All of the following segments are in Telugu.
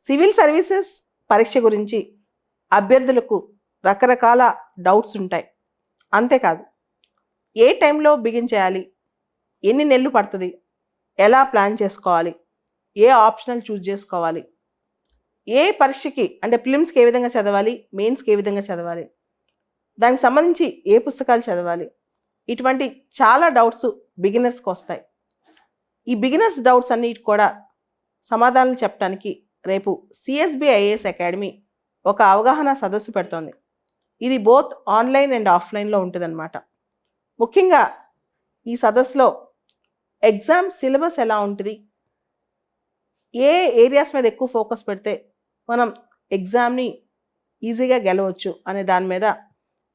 సివిల్ సర్వీసెస్ పరీక్ష గురించి అభ్యర్థులకు రకరకాల డౌట్స్ ఉంటాయి. అంతేకాదు ఏ టైంలో బిగిన్ చేయాలి, ఎన్ని నెలలు పడుతుంది, ఎలా ప్లాన్ చేసుకోవాలి, ఏ ఆప్షనల్ చూజ్ చేసుకోవాలి, ఏ పరీక్షకి అంటే ప్రిలిమ్స్కి ఏ విధంగా చదవాలి, మెయిన్స్కి ఏ విధంగా చదవాలి, దానికి సంబంధించి ఏ పుస్తకాలు చదవాలి, ఇటువంటి చాలా డౌట్స్ బిగినర్స్కి వస్తాయి. ఈ బిగినర్స్ డౌట్స్ అన్నిటి కూడా సమాధానాలు చెప్పడానికి రేపు సిఎస్బి ఐఏఎస్ అకాడమీ ఒక అవగాహన సదస్సు పెడుతోంది. ఇది బోత్ ఆన్లైన్ అండ్ ఆఫ్లైన్లో ఉంటుందన్నమాట. ముఖ్యంగా ఈ సదస్సులో ఎగ్జామ్ సిలబస్ ఎలా ఉంటుంది, ఏ ఏరియాస్ మీద ఎక్కువ ఫోకస్ పెడితే మనం ఎగ్జామ్ని ఈజీగా గెలవచ్చు అనే దాని మీద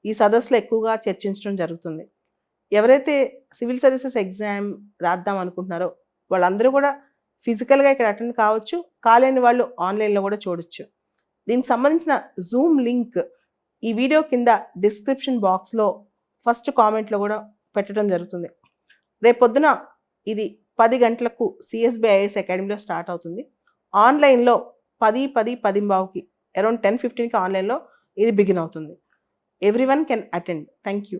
ఈ సదస్సులో ఎక్కువగా చర్చించడం జరుగుతుంది. ఎవరైతే సివిల్ సర్వీసెస్ ఎగ్జామ్ రాద్దాం అనుకుంటున్నారో వాళ్ళందరూ కూడా ఫిజికల్గా ఇక్కడ అటెండ్ కావచ్చు, కాలేని వాళ్ళు ఆన్లైన్లో కూడా చూడొచ్చు. దీనికి సంబంధించిన జూమ్ లింక్ ఈ వీడియో కింద డిస్క్రిప్షన్ బాక్స్లో ఫస్ట్ కామెంట్లో కూడా పెట్టడం జరుగుతుంది. రేపు పొద్దున ఇది 10 గంటలకు సిఎస్బి ఐఏఎస్ అకాడమీలో స్టార్ట్ అవుతుంది. ఆన్లైన్లో 10:15కి అరౌండ్ 10:15కి ఆన్లైన్లో ఇది బిగిన్ అవుతుంది. Everyone can attend. Thank you.